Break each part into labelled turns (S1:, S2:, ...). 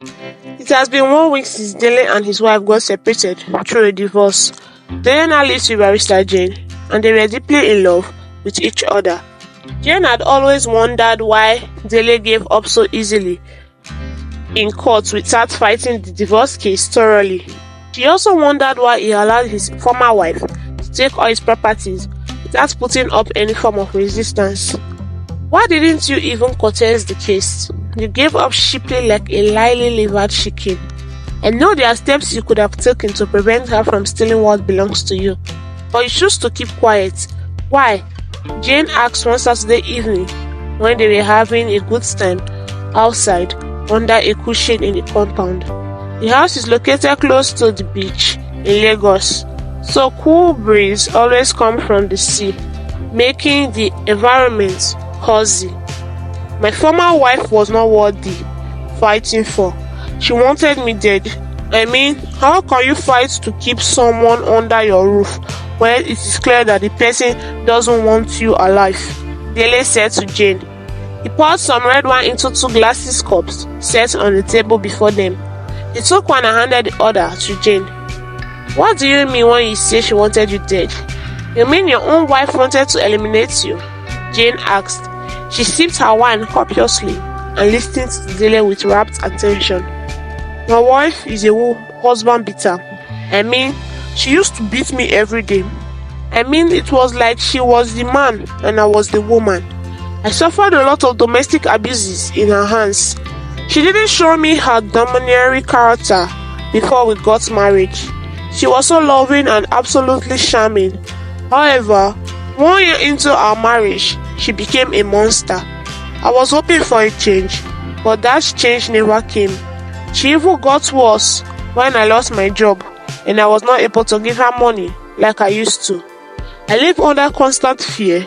S1: It has been 1 week since Dele and his wife got separated through a divorce. Dele now lives with Barrister Jane, and they were deeply in love with each other. Jane had always wondered why Dele gave up so easily in court without fighting the divorce case thoroughly. She also wondered why he allowed his former wife to take all his properties without putting up any form of resistance. Why didn't you even contest the case? You gave up cheaply like a lightly-livered chicken. I know there are steps you could have taken to prevent her from stealing what belongs to you, but you choose to keep quiet. Why? Jane asked one Saturday evening when they were having a good time outside under a cushion in the compound. The house is located close to the beach in Lagos, so cool breeze always comes from the sea, making the environment cozy. My former wife was not worthy fighting for. She wanted me dead. I mean, how can you fight to keep someone under your roof when it is clear that the person doesn't want you alive? Dele said to Jane. He poured some red wine into 2 glass cups set on the table before them. He took one and handed the other to Jane. What do you mean when you say she wanted you dead? You mean your own wife wanted to eliminate you? Jane asked. She sipped her wine copiously and listened to Dele with rapt attention. My wife is a husband beater. I mean, she used to beat me every day. I mean, it was like she was the man and I was the woman. I suffered a lot of domestic abuses in her hands. She didn't show me her domineering character before we got married. She was so loving and absolutely charming. However, 1 year into our marriage, she became a monster. I was hoping for a change, but that change never came. She even got worse when I lost my job and I was not able to give her money like I used to. I live under constant fear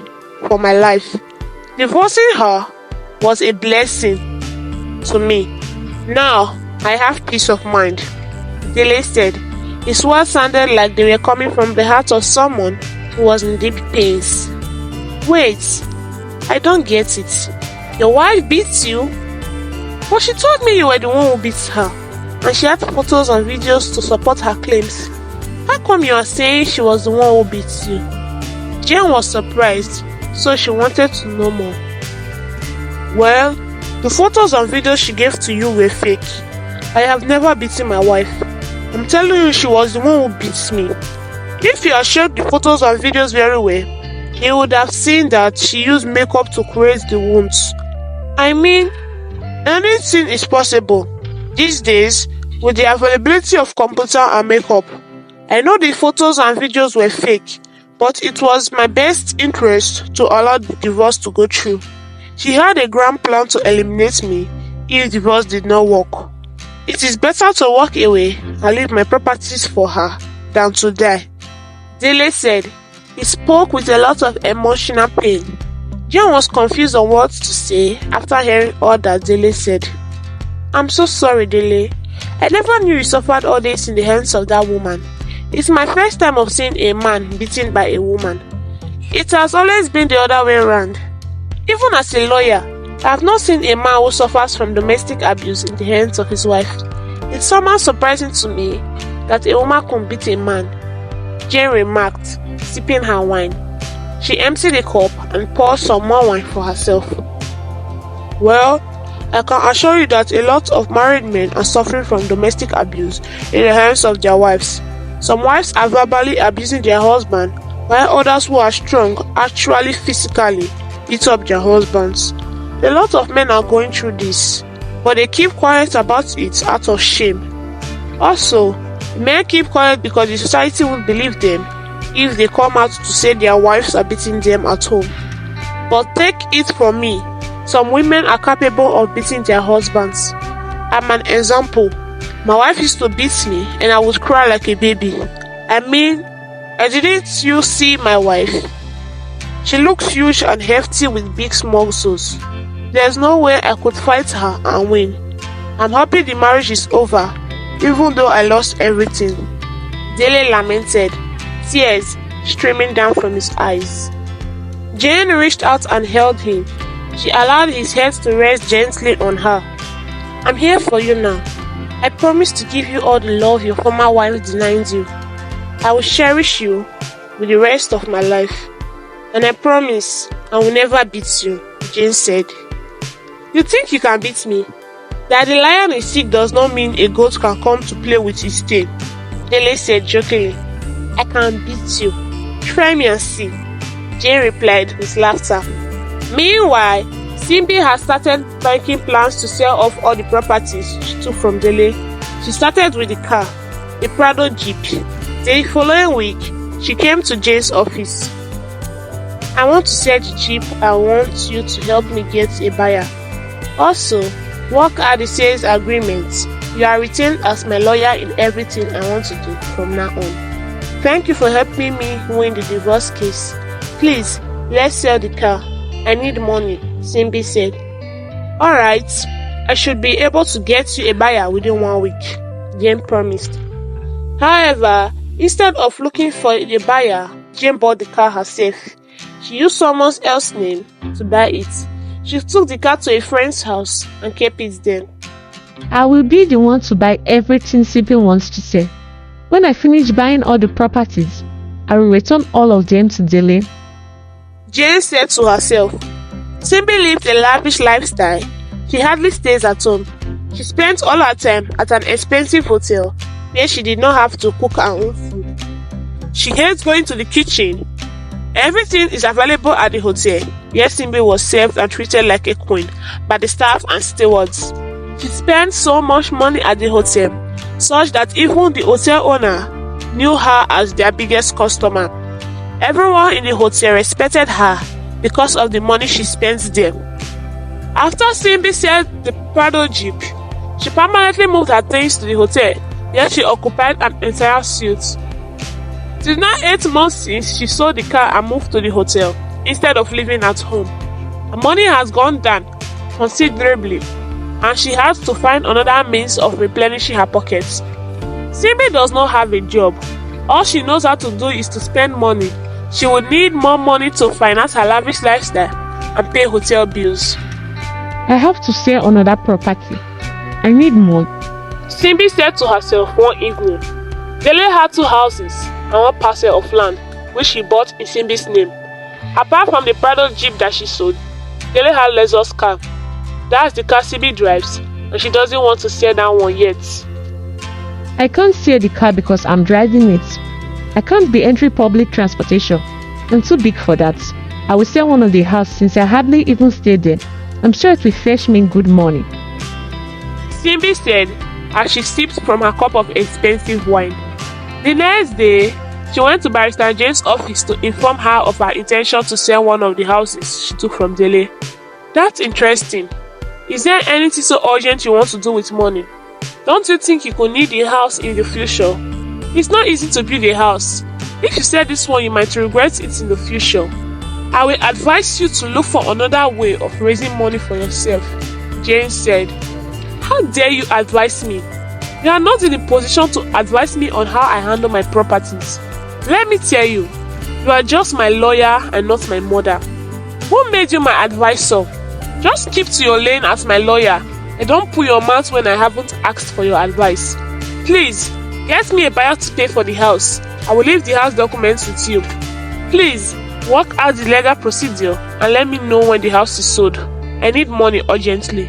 S1: for my life. Divorcing her was a blessing to me. Now I have peace of mind. Dele said. His words sounded like they were coming from the heart of someone who was in deep pains. Wait, I don't get it. Your wife beats you? But she told me you were the one who beats her, and she had photos and videos to support her claims. How come you are saying she was the one who beats you? Jane was surprised, so she wanted to know more. Well, the photos and videos she gave to you were fake. I have never beaten my wife. I'm telling you, she was the one who beats me. If you had checked the photos and videos very well, you would have seen that she used makeup to create the wounds. I mean, anything is possible these days with the availability of computer and makeup. I know the photos and videos were fake, but it was my best interest to allow the divorce to go through. She had a grand plan to eliminate me if divorce did not work. It is better to walk away and leave my properties for her than to die. Dele said. He spoke with a lot of emotional pain. Jane was confused on what to say after hearing all that Dele said. I'm so sorry, Dele. I never knew you suffered all this in the hands of that woman. It's my first time of seeing a man beaten by a woman. It has always been the other way around. Even as a lawyer, I have not seen a man who suffers from domestic abuse in the hands of his wife. It's somehow surprising to me that a woman can beat a man, Jane remarked, sipping her wine. She emptied a cup and poured some more wine for herself. Well, I can assure you that a lot of married men are suffering from domestic abuse in the hands of their wives. Some wives are verbally abusing their husband, while others who are strong actually physically beat up their husbands. A lot of men are going through this, but they keep quiet about it out of shame. Also, men keep quiet because the society won't believe them if they come out to say their wives are beating them at home. But take it from me, some women are capable of beating their husbands. I'm an example. My wife used to beat me and I would cry like a baby. I mean, didn't you see my wife? She looks huge and hefty with big muscles. There's no way I could fight her and win. I'm happy the marriage is over, even though I lost everything. Dele lamented, tears streaming down from his eyes. Jane reached out and held him. She allowed his head to rest gently on her. I'm here for you now. I promise to give you all the love your former wife denied you. I will cherish you with the rest of my life. And I promise I will never beat you, Jane said. You think you can beat me? That the lion is sick does not mean a goat can come to play with his tail, Dele said jokingly. I can beat you. Try me and see, Jane replied with laughter. Meanwhile, Simbi has started making plans to sell off all the properties she took from Dele. She started with the car, a Prado Jeep. The following week, she came to Jane's office. I want to sell the Jeep. I want you to help me get a buyer. Also, work out the sales agreement. You are retained as my lawyer in everything I want to do from now on. Thank you for helping me win the divorce case. Please, let's sell the car. I need money, Simbi said. Alright, I should be able to get you a buyer within 1 week, Jane promised. However, instead of looking for the buyer, Jane bought the car herself. She used someone else's name to buy it. She took the car to a friend's house and kept it there.
S2: I will be the one to buy everything Simbi wants to sell. When I finish buying all the properties, I will return all of them to Dele.
S1: Jane said to herself. Simbi lived a lavish lifestyle. She hardly stays at home. She spent all her time at an expensive hotel where she did not have to cook her own food. She hates going to the kitchen. Everything is available at the hotel, where Simbi was served and treated like a queen by the staff and stewards. She spent so much money at the hotel, such that even the hotel owner knew her as their biggest customer. Everyone in the hotel respected her because of the money she spent there. After Simbi sold the Prado Jeep, she permanently moved her things to the hotel, where she occupied an entire suite. It is now 8 months since she sold the car and moved to the hotel instead of living at home. Her money has gone down considerably, and she has to find another means of replenishing her pockets. Simbi does not have a job. All she knows how to do is to spend money. She would need more money to finance her lavish lifestyle and pay hotel bills.
S2: I have to sell another property. I need more,
S1: Simbi said to herself one evening. Dele had 2 houses and 1 parcel of land, which she bought in Simbi's name. Apart from the Prado Jeep that she sold, Dele had Lexus car. That's the car Simbi drives, and she doesn't want to sell that one yet.
S2: I can't sell the car because I'm driving it. I can't be entering public transportation. I'm too big for that. I will sell one of the houses since I hardly even stay there. I'm sure it will fetch me good money,
S1: Simbi said as she sipped from her cup of expensive wine. The next day, she went to Barrister Jane's office to inform her of her intention to sell one of the houses she took from Dele. That's interesting. Is there anything so urgent you want to do with money? Don't you think you could need a house in the future? It's not easy to build a house. If you sell this one, you might regret it in the future. I will advise you to look for another way of raising money for yourself, Jane said. How dare you advise me? You are not in a position to advise me on how I handle my properties. Let me tell you, you are just my lawyer and not my mother. Who made you my advisor? Just keep to your lane as my lawyer and don't pull your mouth when I haven't asked for your advice. Please, get me a buyer to pay for the house. I will leave the house documents with you. Please, work out the legal procedure and let me know when the house is sold. I need money urgently,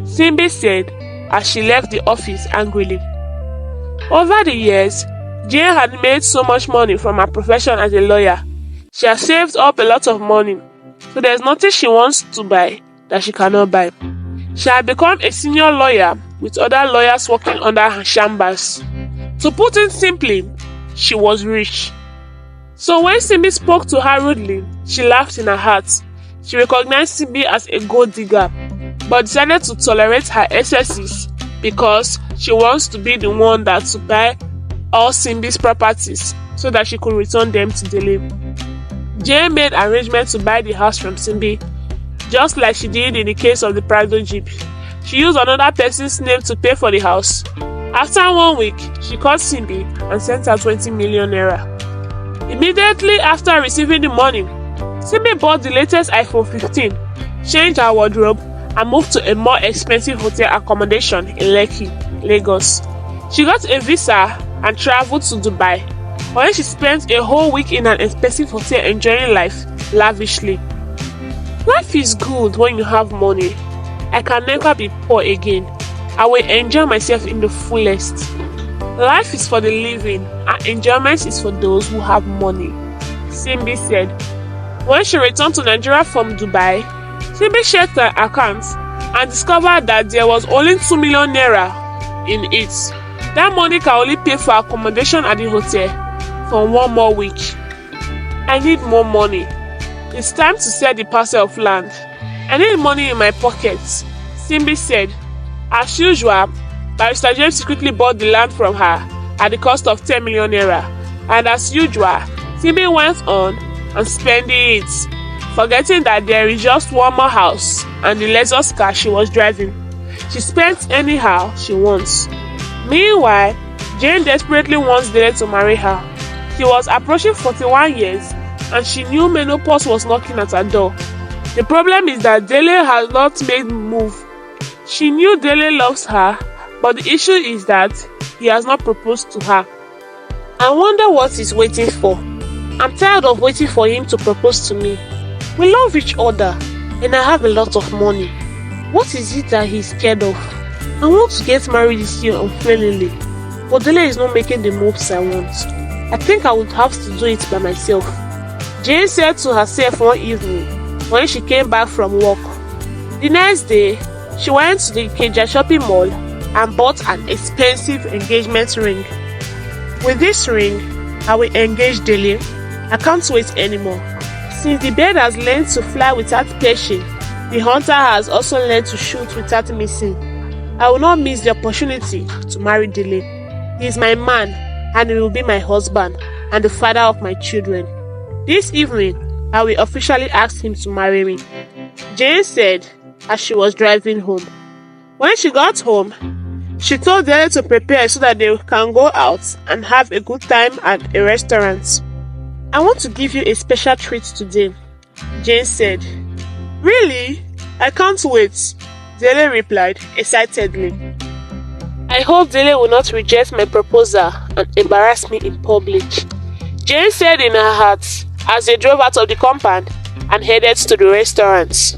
S1: Simbi said as she left the office angrily. Over the years, Jane had made so much money from her profession as a lawyer. She has saved up a lot of money, so there's nothing she wants to buy that she cannot buy. She had become a senior lawyer with other lawyers working under her chambers. To put it simply, she was rich. So when Simbi spoke to her rudely, she laughed in her heart. She recognized Simbi as a gold digger, but decided to tolerate her excesses because she wants to be the one that to buy all Simbi's properties so that she could return them to Dele. Jane made arrangements to buy the house from Simbi, just like she did in the case of the Prado Jeep. She used another person's name to pay for the house. After 1 week, she called Simbi and sent her 20 million naira. Immediately after receiving the money, Simbi bought the latest iPhone 15, changed her wardrobe, and moved to a more expensive hotel accommodation in Lekki. Lagos. She got a visa and traveled to Dubai, where she spent a whole week in an expensive hotel enjoying life lavishly. Life is good when you have money. I can never be poor again. I will enjoy myself in the fullest. Life is for the living, and enjoyment is for those who have money, Simbi said. When she returned to Nigeria from Dubai, Simbi checked her account and discovered that there was only 2 million naira in it. That money can only pay for accommodation at the hotel for 1 more week. I need more money. It's time to sell the parcel of land. I need money in my pockets, Simbi said. As usual, Barrister James secretly bought the land from her at the cost of 10 million naira. And as usual, Simbi went on and spending it, forgetting that there is just one more house and the Lexus car she was driving. She spent anyhow she wants. Meanwhile, Jane desperately wants Dele to marry her. She was approaching 41 years and she knew menopause was knocking at her door. The problem is that Dele has not made the move. She knew Dele loves her, but the issue is that he has not proposed to her. I wonder what he's waiting for. I'm tired of waiting for him to propose to me. We love each other and I have a lot of money. What is it that he's scared of? I want to get married this year unfailingly, but Dele is not making the moves I want. I think I would have to do it by myself, Jane said to herself one evening when she came back from work. The next day, she went to the Ikeja shopping mall and bought an expensive engagement ring. With this ring, I will engage Dele. I can't wait anymore. Since the bird has learned to fly without perching, the hunter has also learned to shoot without missing. I will not miss the opportunity to marry Dele. He is my man and he will be my husband and the father of my children. This evening, I will officially ask him to marry me, Jane said as she was driving home. When she got home, she told Dele to prepare so that they can go out and have a good time at a restaurant. I want to give you a special treat today, Jane said. Really? I can't wait, Dele replied excitedly. I hope Dele will not reject my proposal and embarrass me in public, Jane said in her heart as they drove out of the compound and headed to the restaurant.